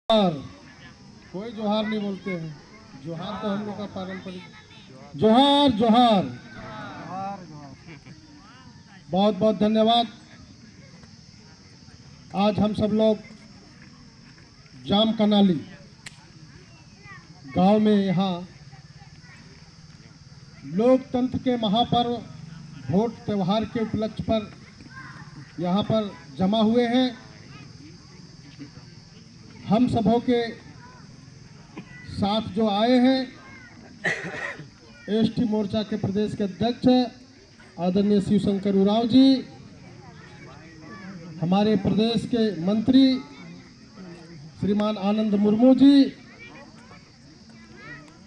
जोहार। कोई जोहार नहीं बोलते हैं। जोहार तो हम लोग का पारंपरिक जोहार जोहार। बहुत बहुत धन्यवाद। आज हम सब लोग जाम कनाली गांव में यहाँ लोकतंत्र के महापर्व वोट त्यौहार के उपलक्ष्य पर यहाँ पर जमा हुए हैं। हम सबों के साथ जो आए हैं एसटी मोर्चा के प्रदेश के अध्यक्ष आदरणीय शिवशंकर उरांव जी, हमारे प्रदेश के मंत्री श्रीमान आनंद मुर्मू जी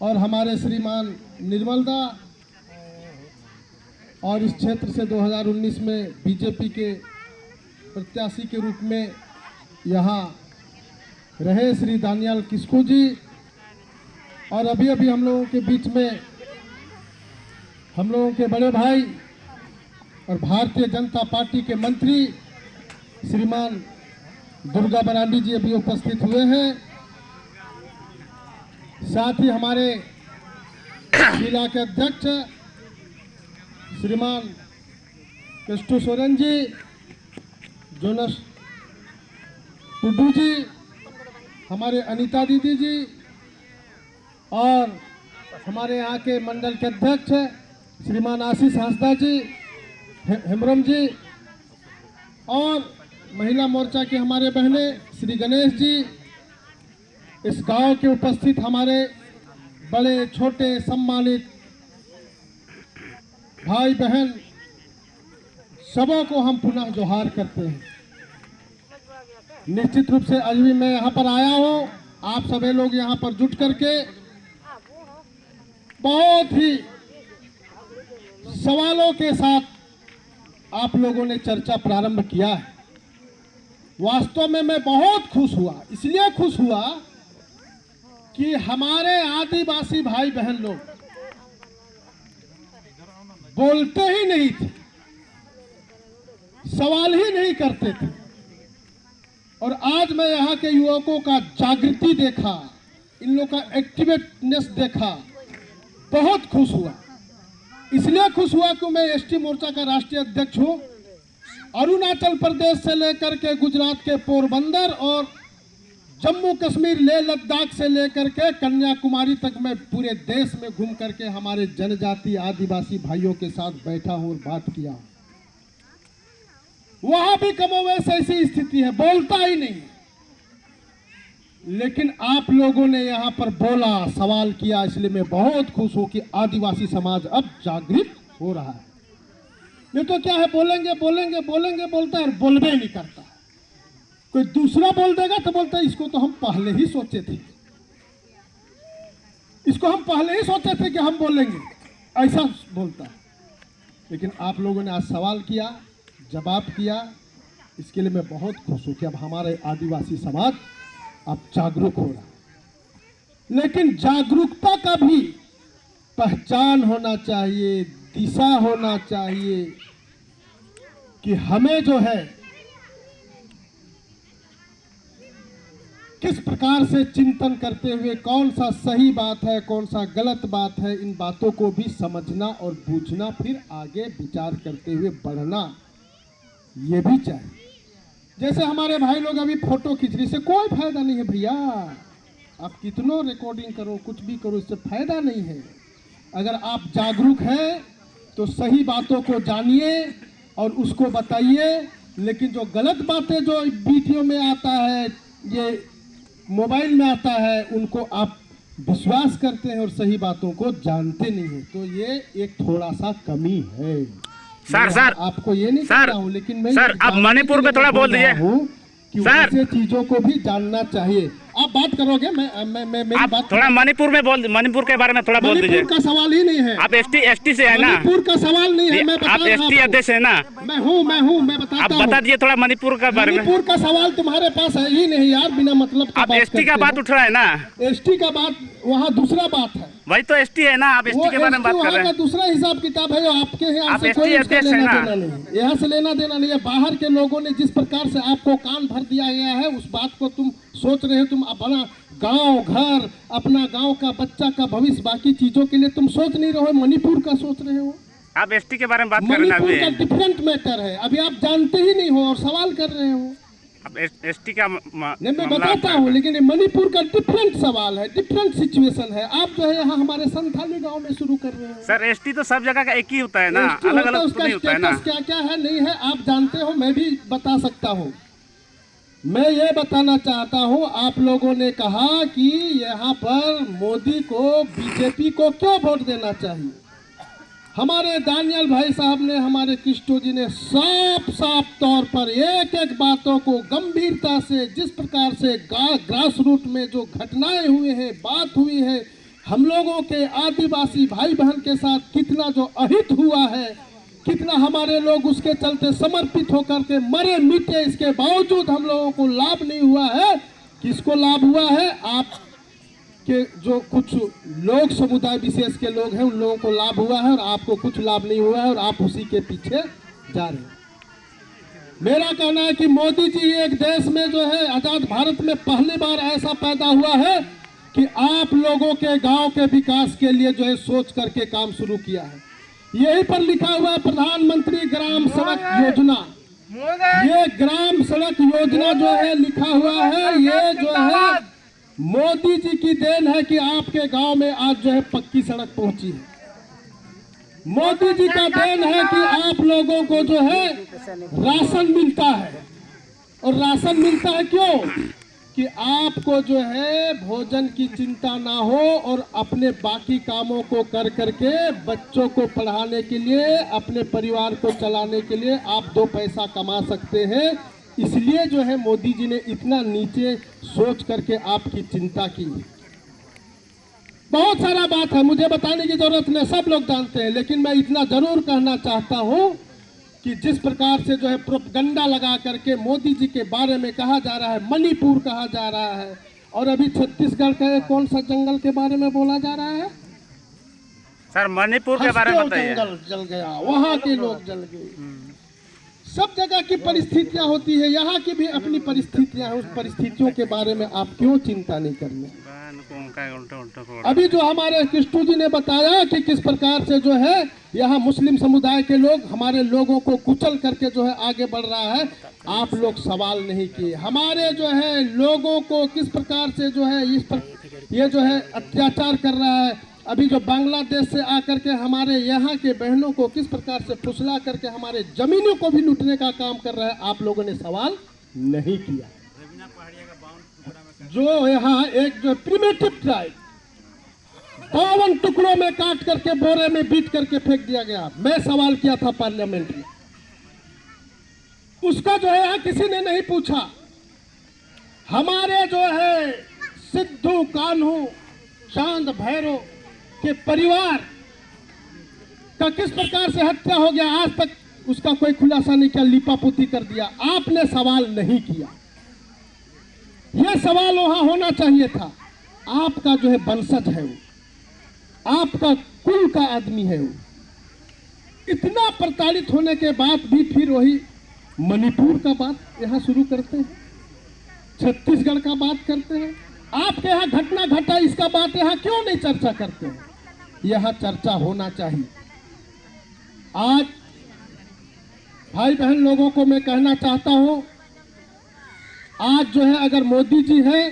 और हमारे श्रीमान निर्मल दा, और इस क्षेत्र से 2019 में बीजेपी के प्रत्याशी के रूप में यहाँ रहे श्री दानियाल किस्कू जी, और अभी अभी हम लोगों के बीच में हम लोगों के बड़े भाई और भारतीय जनता पार्टी के मंत्री श्रीमान दुर्गा बरांडी जी अभी उपस्थित हुए हैं। साथ ही हमारे जिला के अध्यक्ष श्रीमान कृष्ण सोरेन जी, जोनस टुडू जी, हमारे अनीता दीदी जी और हमारे यहाँ के मंडल के अध्यक्ष श्रीमान आशीष हांसदा जी, हेमरम जी, और महिला मोर्चा के हमारे बहने श्री गणेश जी, इस गांव के उपस्थित हमारे बड़े छोटे सम्मानित भाई बहन, सबों को हम पुनः जोहार करते हैं। निश्चित रूप से आज भी मैं यहाँ पर आया हूँ, आप सभी लोग यहाँ पर जुट करके बहुत ही सवालों के साथ आप लोगों ने चर्चा प्रारंभ किया है। वास्तव में मैं बहुत खुश हुआ, इसलिए खुश हुआ कि हमारे आदिवासी भाई बहन लोग बोलते ही नहीं थे, सवाल ही नहीं करते थे, और आज मैं यहाँ के युवकों का जागृति देखा, इन लोग का एक्टिवेटनेस देखा, बहुत खुश हुआ। इसलिए खुश हुआ कि मैं एसटी मोर्चा का राष्ट्रीय अध्यक्ष हूँ। अरुणाचल प्रदेश से लेकर के गुजरात के पोरबंदर और जम्मू कश्मीर लेह लद्दाख से लेकर के कन्याकुमारी तक मैं पूरे देश में घूम करके हमारे जनजाति आदिवासी भाइयों के साथ बैठा हूँ और बात किया। वहां भी कमोवेश ऐसी स्थिति है, बोलता ही नहीं, लेकिन आप लोगों ने यहाँ पर बोला, सवाल किया, इसलिए मैं बहुत खुश हूं कि आदिवासी समाज अब जागृत हो रहा है। नहीं तो क्या है, बोलेंगे बोलेंगे बोलेंगे बोलता है और बोलबे नहीं करता। कोई दूसरा बोल देगा तो बोलता है इसको तो हम पहले ही सोचे थे, इसको हम पहले ही सोचे थे कि हम बोलेंगे, ऐसा बोलता है। लेकिन आप लोगों ने आज सवाल किया, जवाब किया, इसके लिए मैं बहुत खुश हूं कि अब हमारे आदिवासी समाज अब जागरूक हो रहा। लेकिन जागरूकता का भी पहचान होना चाहिए, दिशा होना चाहिए कि हमें जो है किस प्रकार से चिंतन करते हुए कौन सा सही बात है, कौन सा गलत बात है, इन बातों को भी समझना और बूझना, फिर आगे विचार करते हुए बढ़ना, ये भी चाहिए। जैसे हमारे भाई लोग अभी फोटो खींच रही, इससे कोई फायदा नहीं है भैया। आप कितनों रिकॉर्डिंग करो, कुछ भी करो, इससे फायदा नहीं है। अगर आप जागरूक हैं तो सही बातों को जानिए और उसको बताइए। लेकिन जो गलत बातें जो वीडियो में आता है, ये मोबाइल में आता है, उनको आप विश्वास करते हैं और सही बातों को जानते नहीं है, तो ये एक थोड़ा सा कमी है। सर आपको ये नहीं कहना हूँ, लेकिन मैं सर आप मणिपुर में थोड़ा बोल दीजिए कि ऐसे चीजों को भी जानना चाहिए। आप बात करोगे, मैं आप बात थोड़ा मणिपुर में बोल, मणिपुर के बारे में थोड़ा बोल दीजिए। मणिपुर का सवाल ही नहीं है। आप एसटी से है ना? मणिपुर का सवाल नहीं है, मैं बता आप एसटी अध्यक्ष है ना? मैं हूँ, मैं बताता हूँ। आप बता दीजिए थोड़ा मणिपुर का बारे में। मणिपुर का सवाल तुम्हारे पास है ही नहीं यार, बिना मतलब का आप एसटी का बात उठ रहा है ना? एसटी का बात वहाँ दूसरा बात है। वही तो एसटी है ना, आप वो एसटी के बारे में बात कर वहाँ रहे का हैं। दूसरा हिसाब किताब है, आपके यहाँ आप से ST कोई उसका अध्यक्ष है लेना ना? देना नहीं है, यहाँ से लेना देना नहीं है। बाहर के लोगों ने जिस प्रकार से आपको कान भर दिया गया है, उस बात को तुम सोच रहे हो, तुम अपना गांव घर, अपना गांव का बच्चा का भविष्य, बाकी चीजों के लिए तुम सोच नहीं रहे हो, मणिपुर का सोच रहे हो। आप एसटी के बारे में बात कर रहे हैं मणिपुर का अभी। डिफरेंट मैटर है, अभी आप जानते ही नहीं हो और सवाल कर रहे हो। अब एसटी का नहीं, मैं बताता हूँ, लेकिन ये मणिपुर का डिफरेंट सवाल है, डिफरेंट सिचुएशन है। आप जो है यहाँ हमारे संथाली गांव में शुरू कर रहे हो। सर एसटी तो सब जगह का एक ही होता है ना, ST अलग होता है, अलग तो उसका नहीं होता है ना। स्टेटस क्या क्या है नहीं है आप जानते हो, मैं भी बता सकता हूँ। मैं ये बताना चाहता हूँ, आप लोगों ने कहा कि यहाँ पर मोदी को, बीजेपी को क्यों वोट देना चाहिए। हमारे दानियल भाई साहब ने, हमारे किस्टो जी ने साफ साफ तौर पर एक एक बातों को गंभीरता से, जिस प्रकार से ग्रास रूट में जो घटनाएं हुई हैं, बात हुई है, हम लोगों के आदिवासी भाई बहन के साथ कितना जो अहित हुआ है, कितना हमारे लोग उसके चलते समर्पित होकर के मरे मिटे, इसके बावजूद हम लोगों को लाभ नहीं हुआ है। किसको लाभ हुआ है? आप के जो कुछ लोग, समुदाय विशेष के लोग हैं, उन लोगों को लाभ हुआ है और आपको कुछ लाभ नहीं हुआ है और आप उसी के पीछे जा रहे हैं। मेरा कहना है कि मोदी जी एक देश में जो है आजाद भारत में पहली बार ऐसा पैदा हुआ है कि आप लोगों के गांव के विकास के लिए जो है सोच करके काम शुरू किया है। यहीं पर लिखा हुआ है प्रधानमंत्री ग्राम सड़क योजना। ये ग्राम सड़क योजना जो है लिखा हुआ है, ये जो है मोदी जी की देन है कि आपके गांव में आज जो है पक्की सड़क पहुंची है। मोदी जी का देन है कि आप लोगों को जो है राशन मिलता है। और राशन मिलता है क्यों? कि आपको जो है भोजन की चिंता ना हो और अपने बाकी कामों को कर करके बच्चों को पढ़ाने के लिए, अपने परिवार को चलाने के लिए आप दो पैसा कमा सकते हैं। इसलिए जो है मोदी जी ने इतना नीचे सोच करके आपकी चिंता की। बहुत सारा बात है, मुझे बताने की जरूरत नहीं, सब लोग जानते हैं, लेकिन मैं इतना जरूर कहना चाहता हूं कि जिस प्रकार से जो है प्रोपगंडा लगा करके मोदी जी के बारे में कहा जा रहा है, मणिपुर कहा जा रहा है, और अभी छत्तीसगढ़ के कौन सा जंगल के बारे में बोला जा रहा है? सर मणिपुर के बारे में बताइए। जंगल जल गया, वहाँ के लोग जल गए। सब जगह की परिस्थितियां होती है, यहाँ की भी अपनी परिस्थितियां हैं। उस परिस्थितियों के बारे में आप क्यों चिंता नहीं कर रहे? अभी जो हमारे किस्टू जी ने बताया कि किस प्रकार से जो है यहाँ मुस्लिम समुदाय के लोग हमारे लोगों को कुचल करके जो है आगे बढ़ रहा है, आप लोग सवाल नहीं किए। हमारे जो है लोगों को किस प्रकार से जो है ये जो है अत्याचार कर रहा है। अभी जो बांग्लादेश से आकर के हमारे यहाँ के बहनों को किस प्रकार से फुसला करके हमारे जमीनों को भी लूटने का काम कर रहा है, आप लोगों ने सवाल नहीं किया। जो यहाँ एक जो प्रिमिटिव ट्राइब 52 टुकड़ों में काट करके बोरे में बीट करके फेंक दिया गया, मैं सवाल किया था पार्लियामेंट में, उसका जो है यहाँ किसी ने नहीं पूछा। हमारे जो है सिद्धू कान्हू चांद भैरव के परिवार का किस प्रकार से हत्या हो गया, आज तक उसका कोई खुलासा नहीं किया, लिपापोती कर दिया। आपने सवाल नहीं किया, यह सवाल वहां होना चाहिए था। आपका जो है वंशज है वो, आपका कुल का आदमी है वो, इतना प्रताड़ित होने के बाद भी फिर वही मणिपुर का बात यहाँ शुरू करते हैं, छत्तीसगढ़ का बात करते हैं। आपके यहाँ घटना घटा, इसका बात यहाँ क्यों नहीं चर्चा करते हैं? यहाँ चर्चा होना चाहिए। आज भाई बहन लोगों को मैं कहना चाहता हूं, आज जो है अगर मोदी जी है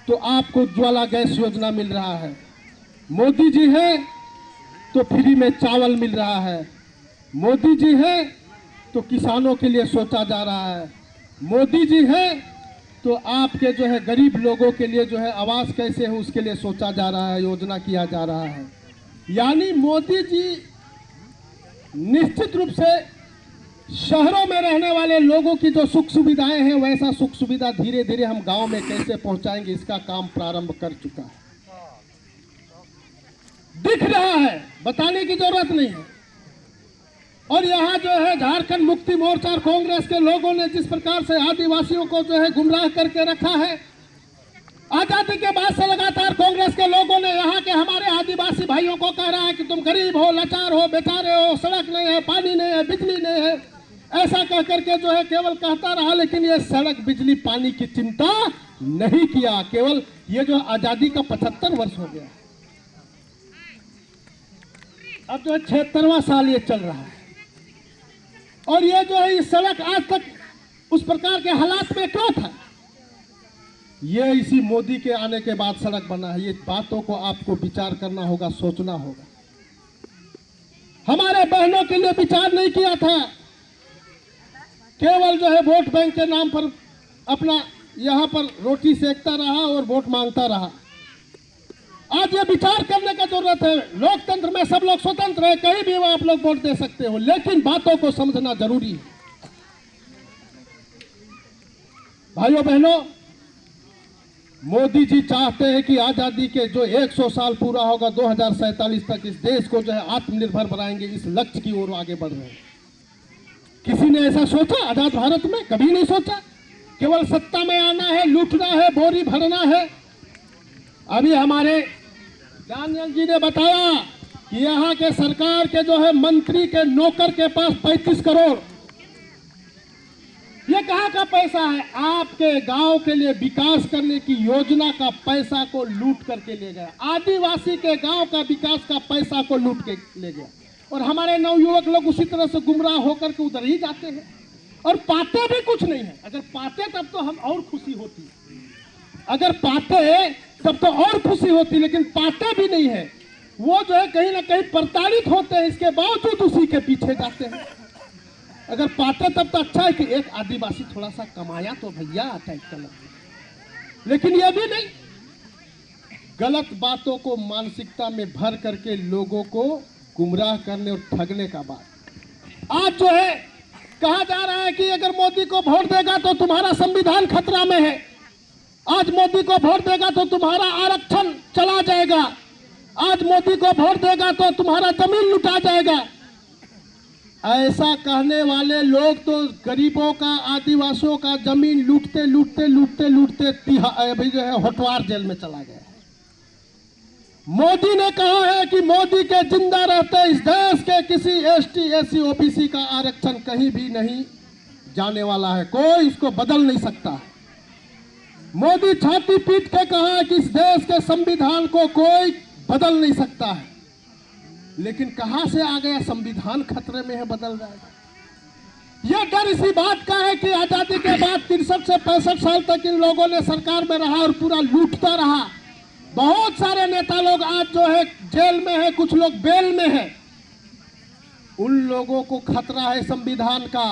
तो आपको ज्वाला गैस योजना मिल रहा है, मोदी जी है तो फ्री में चावल मिल रहा है, मोदी जी है तो किसानों के लिए सोचा जा रहा है, मोदी जी है तो आपके जो है गरीब लोगों के लिए जो है आवास कैसे है उसके लिए सोचा जा रहा है, योजना किया जा रहा है। यानी मोदी जी निश्चित रूप से शहरों में रहने वाले लोगों की जो सुख सुविधाएं हैं, वैसा सुख सुविधा धीरे धीरे हम गांव में कैसे पहुंचाएंगे, इसका काम प्रारंभ कर चुका है, दिख रहा है, बताने की जरूरत नहीं है। और यहाँ जो है झारखंड मुक्ति मोर्चा और कांग्रेस के लोगों ने जिस प्रकार से आदिवासियों को जो है गुमराह करके रखा है, आजादी के बाद से लगातार कांग्रेस के लोगों ने यहाँ के हमारे आदिवासी भाइयों को कह रहा है कि तुम गरीब हो, लाचार हो, बेचारे हो, सड़क नहीं है, पानी नहीं है, बिजली नहीं है, ऐसा कह करके जो है केवल कहता रहा। लेकिन ये सड़क, बिजली, पानी की चिंता नहीं किया। केवल ये जो आजादी का 75 वर्ष हो गया, अब जो है 76वां साल ये चल रहा है, और ये जो है इस सड़क आज तक उस प्रकार के हालात में क्यों था? ये इसी मोदी के आने के बाद सड़क बना है। ये बातों को आपको विचार करना होगा, सोचना होगा। हमारे बहनों के लिए विचार नहीं किया था, केवल जो है वोट बैंक के नाम पर अपना यहाँ पर रोटी सेकता रहा और वोट मांगता रहा। आज ये विचार करने का जरूरत है। लोकतंत्र में सब लोग स्वतंत्र है, कहीं भी आप लोग वोट दे सकते हो, लेकिन बातों को समझना जरूरी है। भाइयों बहनों, मोदी जी चाहते हैं कि आजादी के जो 100 साल पूरा होगा 2047 तक, इस देश को जो है आत्मनिर्भर बनाएंगे, इस लक्ष्य की ओर आगे बढ़ रहे हैं। किसी ने ऐसा सोचा आजाद भारत में? कभी नहीं सोचा। केवल सत्ता में आना है, लूटना है, बोरी भरना है। अभी हमारे दानियल जी ने बताया कि यहाँ के सरकार के जो है मंत्री के नौकर के पास 35 करोड़। ये कहाँ का पैसा है? आपके गांव के लिए विकास करने की योजना का पैसा को लूट करके ले गया। आदिवासी के गांव का विकास का पैसा को लूट के ले गया, और हमारे नवयुवक लोग उसी तरह से गुमराह होकर के उधर ही जाते हैं और पाते भी कुछ नहीं है। अगर पाते तब तो हम और खुशी होती, अगर पाते तब तो और खुशी होती, लेकिन पाते भी नहीं है। वो जो है कहीं ना कहीं प्रताड़ित होते हैं, इसके बावजूद उसी के पीछे जाते हैं। अगर पाते तब तो अच्छा है कि एक आदिवासी थोड़ा सा कमाया तो भैया टाइप का लगता, लेकिन ये भी नहीं। गलत बातों को मानसिकता में भर करके लोगों को गुमराह करने और ठगने का बात। आज जो है कहा जा रहा है कि अगर मोदी को वोट देगा तो तुम्हारा संविधान खतरा में है, आज मोदी को वोट देगा तो तुम्हारा आरक्षण चला जाएगा, आज मोदी को वोट देगा तो तुम्हारा जमीन लुटा जाएगा। ऐसा कहने वाले लोग तो गरीबों का, आदिवासियों का जमीन लूटते लूटते लूटते लूटते अभी जो है होटवार जेल में चला गया। मोदी ने कहा है कि मोदी के जिंदा रहते इस देश के किसी एसटी, एससी, ओबीसी का आरक्षण कहीं भी नहीं जाने वाला है, कोई इसको बदल नहीं सकता। मोदी छाती पीट के कहा है कि इस देश के संविधान को कोई बदल नहीं सकता है, लेकिन कहां से आ गया संविधान खतरे में है, बदल जाएगा। यह डर इसी बात का है कि आजादी के बाद 63 से 65 साल तक इन लोगों ने सरकार में रहा और पूरा लूटता रहा। बहुत सारे नेता लोग आज जो है जेल में है, कुछ लोग बेल में है। उन लोगों को खतरा है संविधान का।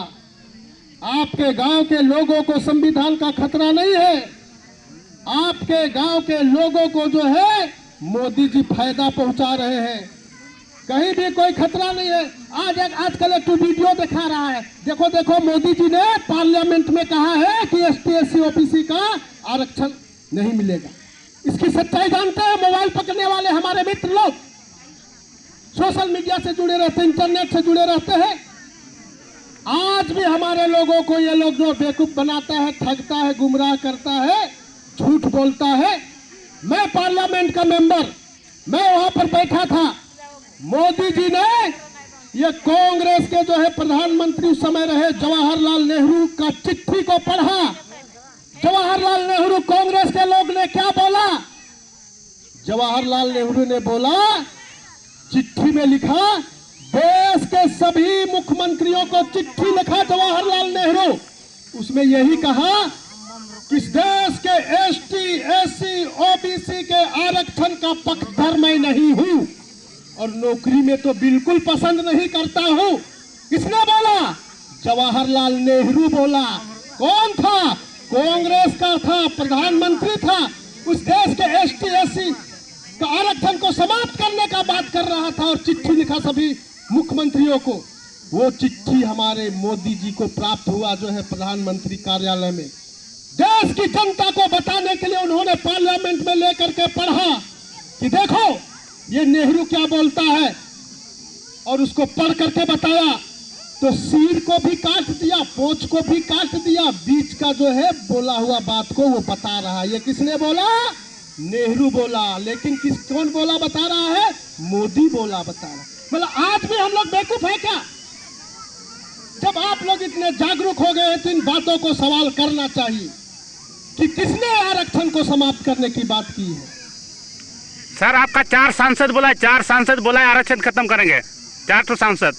आपके गांव के लोगों को संविधान का खतरा नहीं है। आपके गांव के लोगों को जो है मोदी जी फायदा पहुंचा रहे हैं, कहीं भी कोई खतरा नहीं है। आजकल एक वीडियो दिखा रहा है, देखो देखो मोदी जी ने पार्लियामेंट में कहा है कि एसटी, एससी, ओबीसी का आरक्षण नहीं मिलेगा। इसकी सच्चाई जानते हैं मोबाइल पकड़ने वाले हमारे मित्र लोग, सोशल मीडिया से जुड़े रहते हैं, इंटरनेट से जुड़े रहते हैं। आज भी हमारे लोगों को ये लोग जो बेवकूफ बनाता है, ठगता है, गुमराह करता है, झूठ बोलता है। मैं पार्लियामेंट का मेंबर, मैं वहां पर बैठा था। मोदी जी ने ये कांग्रेस के जो है प्रधानमंत्री उस समय रहे जवाहरलाल नेहरू का चिट्ठी को पढ़ा। जवाहरलाल नेहरू, कांग्रेस के लोग ने क्या बोला? जवाहरलाल नेहरू ने बोला, चिट्ठी में लिखा, देश के सभी मुख्यमंत्रियों को चिट्ठी लिखा जवाहरलाल नेहरू, उसमें यही कहा कि इस देश के एसटी, एससी, ओबीसी के आरक्षण का पक्षधर मैं नहीं हूं और नौकरी में तो बिल्कुल पसंद नहीं करता हूं। किसने बोला? जवाहरलाल नेहरू बोला। कौन था? कांग्रेस का था, प्रधानमंत्री था, उस देश के एसटी, एससी का आरक्षण को समाप्त करने का बात कर रहा था और चिट्ठी लिखा सभी मुख्यमंत्रियों को। वो चिट्ठी हमारे मोदी जी को प्राप्त हुआ जो है प्रधानमंत्री कार्यालय में। देश की जनता को बताने के लिए उन्होंने पार्लियामेंट में लेकर के पढ़ा कि देखो ये नेहरू क्या बोलता है, और उसको पढ़ करके बताया। तो सिर को भी काट दिया, पोंछ को भी काट दिया, बीच का जो है बोला हुआ बात को वो बता रहा है। ये किसने बोला? नेहरू बोला। लेकिन कौन बोला बता रहा है? मोदी बोला बता रहा है। मतलब आज भी हम लोग बेवकूफ है क्या? जब आप लोग इतने जागरूक हो गए हैं तो इन बातों को सवाल करना चाहिए कि किसने आरक्षण को समाप्त करने की बात की है। सर आपका 4 सांसद बोला है, 4 सांसद बोला है आरक्षण खत्म करेंगे। 4 तो सांसद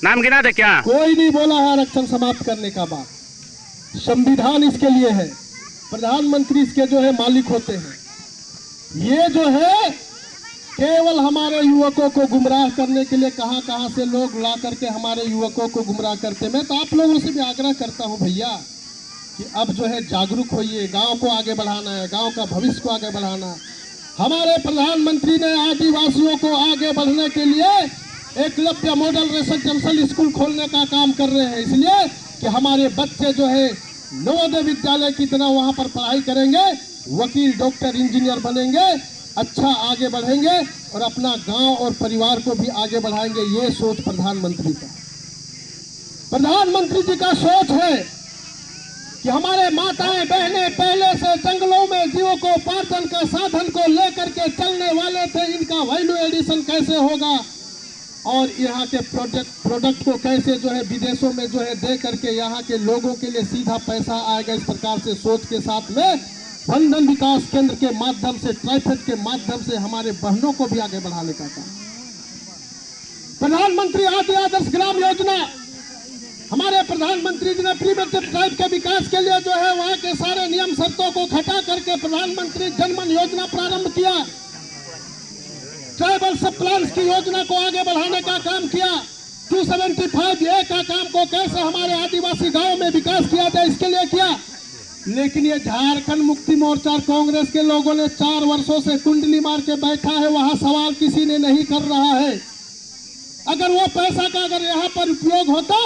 नाम गिना दे क्या? कोई नहीं बोला है आरक्षण समाप्त करने का बात। संविधान इसके लिए है, प्रधानमंत्री इसके जो है मालिक होते हैं। ये जो है केवल हमारे युवकों को गुमराह करने के लिए कहां से लोग ला करके हमारे युवकों को गुमराह करते। मैं तो आप लोगों से भी आग्रह करता हूं भैया कि अब जो है जागरूक होइए, गांव को आगे बढ़ाना है, गांव का भविष्य को आगे बढ़ाना है। हमारे प्रधानमंत्री ने आदिवासियों को आगे बढ़ने के लिए एकलव्य मॉडल रेसिडेंशियल स्कूल खोलने का काम कर रहे हैं, इसलिए कि हमारे बच्चे जो है नवोदय विद्यालय की तरह वहां पर पढ़ाई करेंगे, वकील, डॉक्टर, इंजीनियर बनेंगे, अच्छा आगे बढ़ेंगे और अपना गांव और परिवार को भी आगे बढ़ाएंगे। ये सोच प्रधानमंत्री का, प्रधानमंत्री जी का सोच है कि हमारे माताएं बहनें पहले से जंगलों में जीविकोपार्जन का साधन को लेकर के चलने वाले थे। इनका वैल्यू एडिशन कैसे होगा और यहाँ के प्रोडक्ट को कैसे जो है विदेशों में जो है दे करके यहाँ के लोगों के लिए सीधा पैसा आएगा। इस प्रकार से सोच के साथ में वंदन विकास केंद्र के माध्यम से, ट्राइफेड के माध्यम से हमारे बहनों को भी आगे बढ़ाने का काम। प्रधानमंत्री आदि आदर्श ग्राम योजना, हमारे प्रधानमंत्री जी ने प्रीमेटिव ट्राइब के विकास के लिए जो है वहां के सारे नियम शर्तों को हटा करके प्रधानमंत्री जनमन योजना प्रारंभ किया। ट्राइबल सब प्लान्स की योजना को आगे बढ़ाने का काम किया। 275A का काम को कैसे हमारे आदिवासी गांव में विकास किया जाए इसके लिए किया। लेकिन ये झारखंड मुक्ति मोर्चा कांग्रेस के लोगों ने 4 वर्षों से कुंडली मार के बैठा है, वहां सवाल किसी ने नहीं कर रहा है। अगर वो पैसा का अगर यहाँ पर उपयोग होता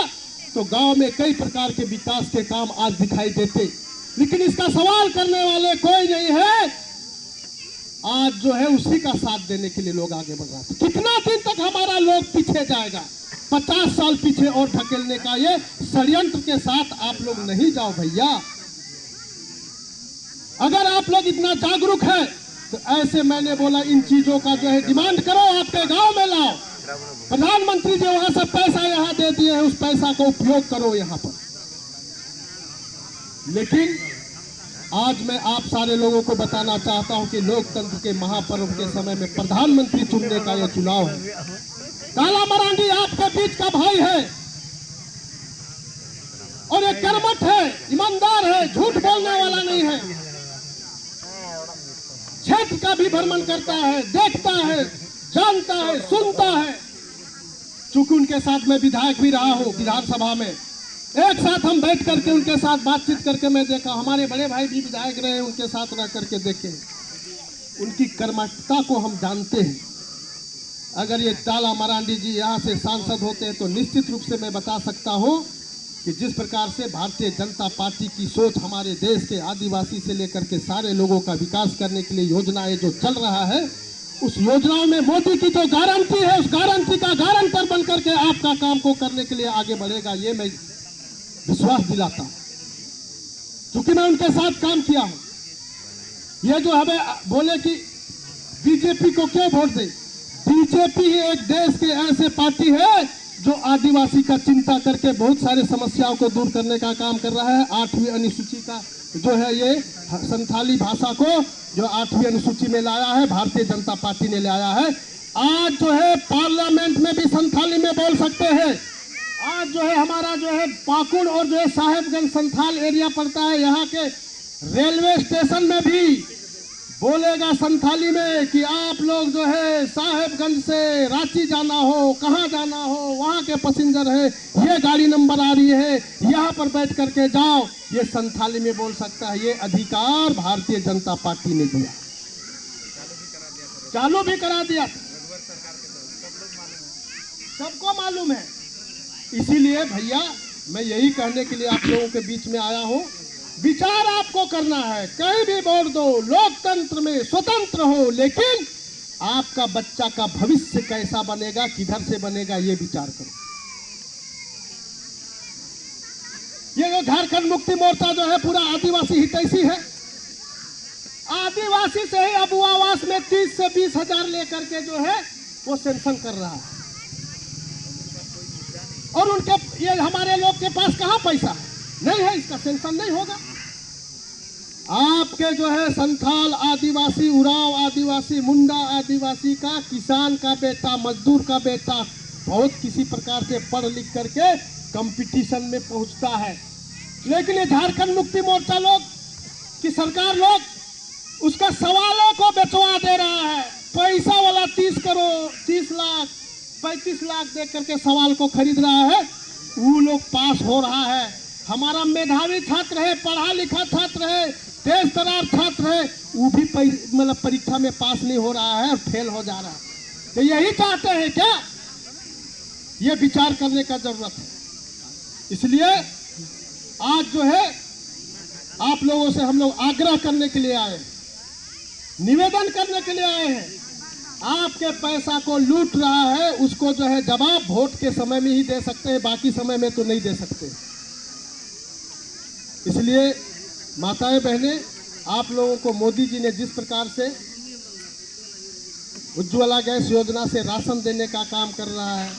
तो गांव में कई प्रकार के विकास के काम आज दिखाई देते, लेकिन इसका सवाल करने वाले कोई नहीं है। आज जो है उसी का साथ देने के लिए लोग आगे बढ़ रहे हैं। कितना दिन तक हमारा लोग पीछे जाएगा? 50 साल पीछे और ढकेलने का ये षड्यंत्र के साथ आप लोग नहीं जाओ भैया। अगर आप लोग इतना जागरूक है तो ऐसे मैंने बोला इन चीजों का जो है डिमांड करो, आपके गांव में लाओ। प्रधानमंत्री जी वहां से पैसा यहां दे दिए हैं, उस पैसा का उपयोग करो यहां पर। लेकिन आज मैं आप सारे लोगों को बताना चाहता हूं कि लोकतंत्र के महापर्व के समय में प्रधानमंत्री चुनने का यह चुनाव है। काला मरांडी आपके बीच का भाई है और ये कर्मठ है, ईमानदार है, झूठ बोलने वाला नहीं है। क्षेत्र का भी भ्रमण करता है, देखता है, जानता है, सुनता है। चूंकि उनके साथ मैं विधायक भी रहा हूं, विधानसभा में एक साथ हम बैठ करके उनके साथ बातचीत करके मैं देखा। हमारे बड़े भाई भी विधायक रहे, उनके साथ रह करके देखे। उनकी कर्मठता को हम जानते हैं। अगर ये काला मरांडी जी यहाँ से सांसद होते हैं तो निश्चित रूप से मैं बता सकता हूँ कि जिस प्रकार से भारतीय जनता पार्टी की सोच हमारे देश के आदिवासी से लेकर के सारे लोगों का विकास करने के लिए योजनाएं जो चल रहा है, उस योजनाओं में मोदी की जो गारंटी है, उस गारंटी का गारंटर बन करके आपका काम को करने के लिए आगे बढ़ेगा, ये मैं विश्वास दिलाता हूं। क्योंकि मैं उनके साथ काम किया हूं। ये जो हमें बोले कि बीजेपी को क्यों वोट दे, बीजेपी ही एक देश के ऐसे पार्टी है जो आदिवासी का चिंता करके बहुत सारे समस्याओं को दूर करने का काम कर रहा है। 8वीं अनुसूची का जो है ये संथाली भाषा को जो 8वीं अनुसूची में लाया है, भारतीय जनता पार्टी ने लाया है। आज जो है पार्लियामेंट में भी संथाली में बोल सकते हैं। आज जो है हमारा जो है पाकुड़ और जो है साहेबगंज संथाल एरिया पड़ता है, यहाँ के रेलवे स्टेशन में भी बोलेगा संथाली में कि आप लोग जो है साहेबगंज से रांची जाना हो, कहाँ जाना हो, वहाँ के पैसेंजर है, ये गाड़ी नंबर आ रही है, यहाँ पर बैठ करके जाओ, ये संथाली में बोल सकता है। ये अधिकार भारतीय जनता पार्टी ने दिया, चालू भी करा दिया, सबको मालूम है। इसीलिए भैया मैं यही कहने के लिए आप लोगों के बीच में आया हूँ। विचार आपको करना है, कहीं भी वोट दो, लोकतंत्र में स्वतंत्र हो, लेकिन आपका बच्चा का भविष्य कैसा बनेगा, किधर से बनेगा, ये विचार करो। ये जो झारखंड मुक्ति मोर्चा जो है पूरा आदिवासी हितैषी है। आदिवासी से ही अब वो आवास में 30 से 20 हजार लेकर के जो है वो सेंक्शन कर रहा है। और उनके ये हमारे लोग के पास कहाँ पैसा है, नहीं है, इसका सेंक्शन नहीं होगा। आपके जो है संथाल आदिवासी, उरांव आदिवासी, मुंडा आदिवासी का, किसान का बेटा, मजदूर का बेटा बहुत किसी प्रकार से पढ़ लिख करके कंपटीशन में पहुंचता है, लेकिन ये झारखंड मुक्ति मोर्चा लोग की सरकार लोग उसका सवालों को बेचवा दे रहा है। पैसा वाला 30 करोड़, 30 लाख, 35 लाख दे करके सवाल को खरीद रहा है, वो लोग पास हो रहा है। हमारा मेधावी छात्र है, पढ़ा लिखा छात्र है, तेज तरार छात्र है, वो भी मतलब परीक्षा में पास नहीं हो रहा है और फेल हो जा रहा है। तो यही चाहते हैं क्या? ये विचार करने का जरूरत है। इसलिए आज जो है आप लोगों से हम लोग आग्रह करने के लिए आए, निवेदन करने के लिए आए हैं। आपके पैसा को लूट रहा है, उसको जो है जवाब वोट के समय में ही दे सकते हैं, बाकी समय में तो नहीं दे सकते। इसलिए माताएं बहनें, आप लोगों को मोदी जी ने जिस प्रकार से उज्ज्वला गैस योजना से राशन देने का काम कर रहा है,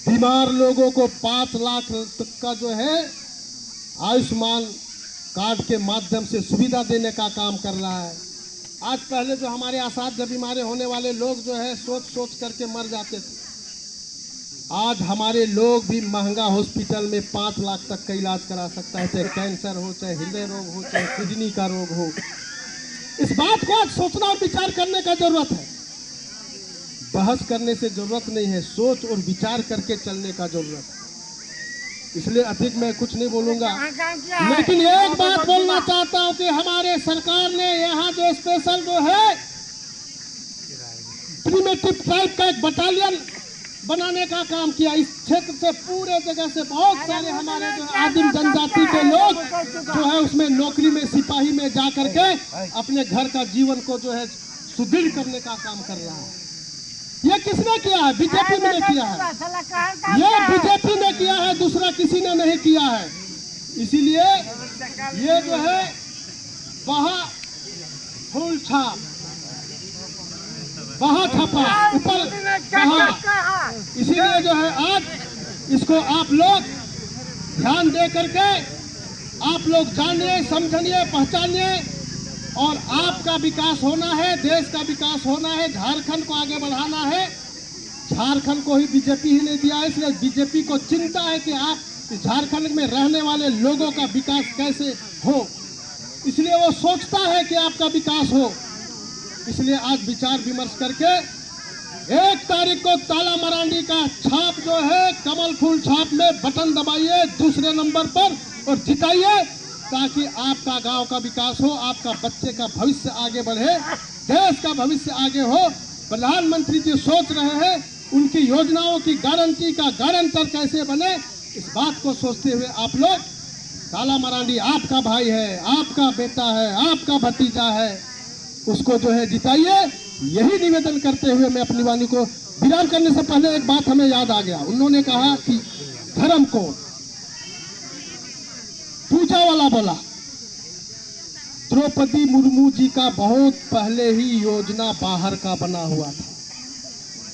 बीमार लोगों को 5 लाख तक का जो है आयुष्मान कार्ड के माध्यम से सुविधा देने का काम कर रहा है। आज पहले जो हमारे असाध्य बीमारी होने वाले लोग जो है सोच सोच करके मर जाते थे, आज हमारे लोग भी महंगा हॉस्पिटल में 5 लाख तक का इलाज करा सकता है, चाहे कैंसर हो, चाहे हृदय रोग हो, चाहे किडनी का रोग हो। इस बात को आज सोचना और विचार करने का जरूरत है। बहस करने से जरूरत नहीं है, सोच और विचार करके चलने का जरूरत है। इसलिए अधिक मैं कुछ नहीं बोलूंगा, लेकिन एक बात बोलना चाहता हूं कि हमारे सरकार ने यहाँ जो स्पेशल जो है प्रिमिटिव ट्राइब का एक बटालियन बनाने का काम किया। इस क्षेत्र से पूरे जगह से बहुत सारे हमारे जो आदिम जनजाति के लोग जो है उसमें नौकरी में, सिपाही में जा करके अपने घर का जीवन को जो है सुदृढ़ करने का काम कर रहा है। ये किसने किया है? बीजेपी ने किया है। ये बीजेपी ने किया है, दूसरा किसी ने नहीं किया है। इसीलिए ये जो है वहाँ फूल छाप, वहाँ छापा, ऊपर वहाँ, इसीलिए जो है आज इसको आप लोग ध्यान दे करके आप लोग जानिए, समझिए, पहचानिए और आपका विकास होना है, देश का विकास होना है, झारखंड को आगे बढ़ाना है। झारखंड को ही बीजेपी ही नहीं दिया है, इसलिए बीजेपी को चिंता है कि आप झारखंड में रहने वाले लोगों का विकास कैसे हो, इसलिए वो सोचता है कि आपका विकास हो। इसलिए आज विचार विमर्श करके 1 तारीख को ताला मरांडी का छाप जो है कमल फूल छाप में बटन दबाइए दूसरे नंबर पर और जिताइए, ताकि आपका गांव का विकास हो, आपका बच्चे का भविष्य आगे बढ़े, देश का भविष्य आगे हो। प्रधानमंत्री जी सोच रहे हैं उनकी योजनाओं की गारंटी का गारंटर कैसे बने, इस बात को सोचते हुए आप लोग ताला मरांडी आपका भाई है, आपका बेटा है, आपका भतीजा है, उसको जो है जिताइए। यही निवेदन करते हुए मैं अपनी वाणी को विराम करने से पहले एक बात हमें याद आ गया। उन्होंने कहा कि धर्म कोड, पूजा वाला बोला। द्रौपदी मुर्मू जी का बहुत पहले ही योजना बाहर का बना हुआ था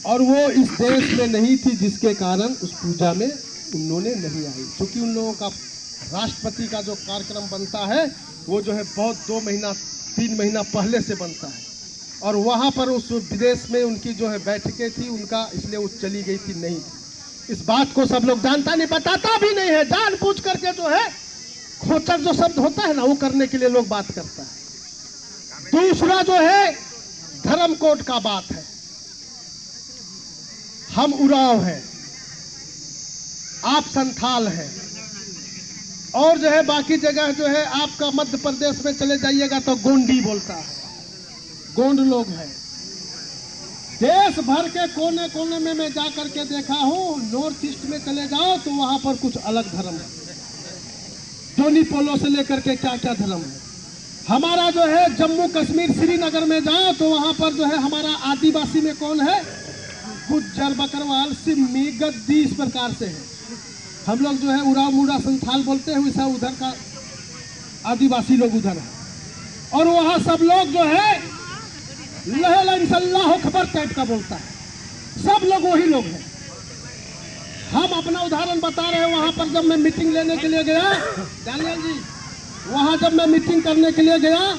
और वो इस देश में नहीं थी, जिसके कारण उस पूजा में उन्होंने नहीं आई। क्योंकि उन लोगों का राष्ट्रपति का जो कार्यक्रम बनता है वो जो है बहुत 2 महीना 3 महीना पहले से बनता है और वहाँ पर उस विदेश में उनकी जो है बैठकें थी उनका, इसलिए वो चली गई थी, नहीं थी। इस बात को सब लोग जानता नहीं, बताता भी नहीं है, जानबूझ करके जो है खोचर जो शब्द होता है ना वो करने के लिए लोग बात करता है। दूसरा जो है धर्म कोड का बात है। हम उरांव हैं, आप संथाल हैं और जो है बाकी जगह जो है आपका मध्य प्रदेश में चले जाइएगा तो गोंडी बोलता है, गोंड लोग हैं। देश भर के कोने कोने में मैं जा करके देखा हूँ, नॉर्थ ईस्ट में चले जाओ तो वहां पर कुछ अलग धर्म है, जोनी पोलो से लेकर के क्या क्या धर्म है। हमारा जो है जम्मू कश्मीर श्रीनगर में जाओ तो वहां पर जो है हमारा आदिवासी में कौन है, गुज्जर, बकरवाल, सिम्मी, गद्दी, इस प्रकार से है। हम लोग जो है उराव मुड़ा संथाल बोलते हैं, वैसा उधर का आदिवासी लोग उधर है, और वहाँ सब लोग जो है लहला खबर टाइप का बोलता है, सब लोग वही लोग हैं। हम अपना उदाहरण बता रहे हैं। वहाँ पर जब मैं मीटिंग लेने के लिए गया दानियल जी, वहाँ जब मैं मीटिंग करने के लिए गया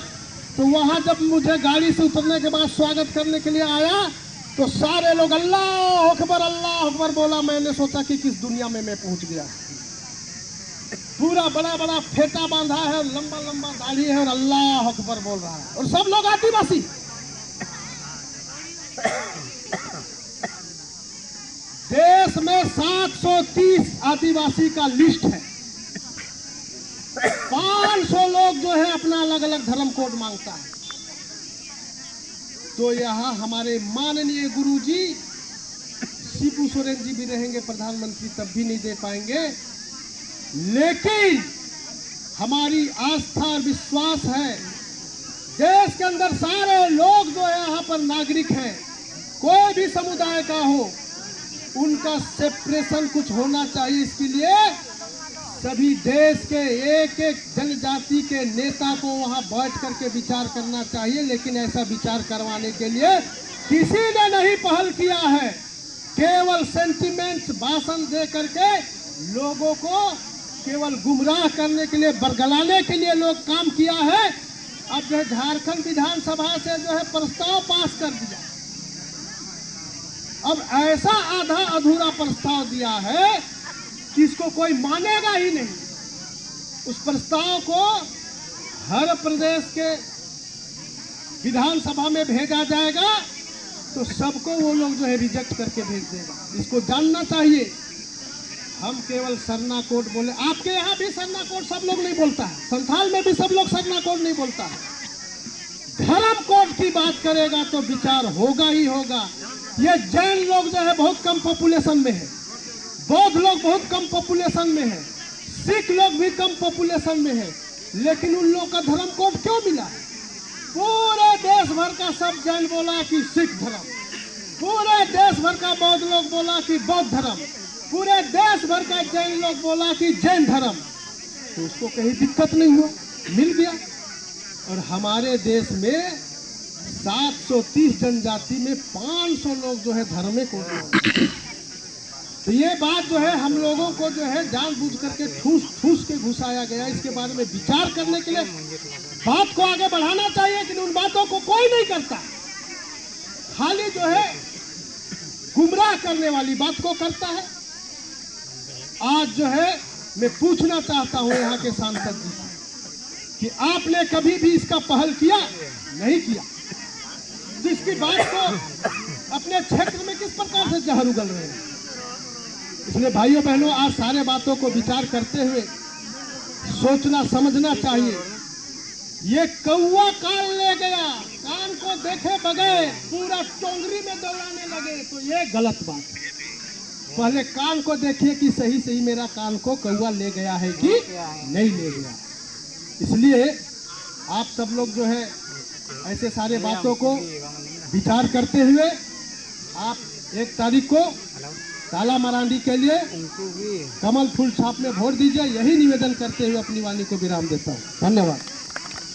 तो वहाँ जब मुझे गाड़ी से उतरने के बाद स्वागत करने के लिए आया तो सारे लोग अल्लाह अकबर बोला। मैंने सोचा कि किस दुनिया में मैं पहुँच गया। पूरा बड़ा बड़ा फेटा बांधा है, लंबा लंबा दाढ़ी है और अल्लाह अकबर बोल रहा है, और सब लोग आदिवासी। देश में 730 आदिवासी का लिस्ट है। 500 लोग जो है अपना अलग अलग धर्म कोड मांगता है। तो यहाँ हमारे माननीय गुरुजी शिबू सोरेन जी भी रहेंगे प्रधानमंत्री, तब भी नहीं दे पाएंगे। लेकिन हमारी आस्था और विश्वास है, देश के अंदर सारे लोग जो है यहाँ पर नागरिक हैं, कोई भी समुदाय का हो, उनका सेपरेशन कुछ होना चाहिए। इसके लिए सभी देश के एक एक जनजाति के नेता को वहां बैठ करके विचार करना चाहिए। लेकिन ऐसा विचार करवाने के लिए किसी ने नहीं पहल किया है। केवल सेंटिमेंट्स भाषण दे करके लोगों को केवल गुमराह करने के लिए, बरगलाने के लिए लोग काम किया है। अब जो है झारखंड विधानसभा से जो है प्रस्ताव पास कर दिया। अब ऐसा आधा अधूरा प्रस्ताव दिया है कि इसको कोई मानेगा ही नहीं। उस प्रस्ताव को हर प्रदेश के विधानसभा में भेजा जाएगा तो सबको वो लोग जो है रिजेक्ट करके भेज देगा। इसको जानना चाहिए। हम केवल सरना कोड बोले, आपके यहाँ भी सरना कोड सब लोग नहीं बोलता है, संथाल में भी सब लोग सरना कोड नहीं बोलता है। धर्म कोड की बात करेगा तो विचार होगा ही होगा। ये जैन लोग जो है बहुत कम पॉपुलेशन में है, बौद्ध लोग बहुत कम पॉपुलेशन में है, सिख लोग भी कम पॉपुलेशन में है, लेकिन उन लोग का धर्म कोड क्यों मिला? पूरे देश भर का सब जैन बोला कि सिख धर्म, पूरे देश भर का बौद्ध लोग बोला कि बौद्ध धर्म, पूरे देश भर का जैन लोग बोला कि जैन धर्म। तो उसको कहीं दिक्कत नहीं हुआ, मिल गया। और हमारे देश में 730 जनजाति में 500 लोग जो है धर्म को, तो ये बात जो है हम लोगों को जो है जानबूझ करके ठूस के घुसाया गया। इसके बारे में विचार करने के लिए बात को आगे बढ़ाना चाहिए, लेकिन उन बातों को कोई नहीं करता। खाली जो है गुमराह करने वाली बात को करता है। आज जो है मैं पूछना चाहता हूं यहाँ के सांसद जी से कि आपने कभी भी इसका पहल किया? नहीं किया। जिसकी बात को अपने क्षेत्र में किस प्रकार से जहर उगल रहे हैं। इसलिए भाइयों बहनों, आज सारे बातों को विचार करते हुए सोचना समझना चाहिए। ये कौवा कान ले गया, कान को देखे बगैर पूरा टोंगरी में दौड़ाने लगे, तो ये गलत बात है। पहले कान को देखिए कि सही सही मेरा कान को कौवा ले गया है कि नहीं ले गया। इसलिए आप सब लोग जो है ऐसे सारे बातों को विचार करते हुए आप 1 तारीख को काला मरांडी के लिए कमल फूल छाप में वोट दीजिए। यही निवेदन करते हुए अपनी वाणी को विराम देता हूँ। धन्यवाद।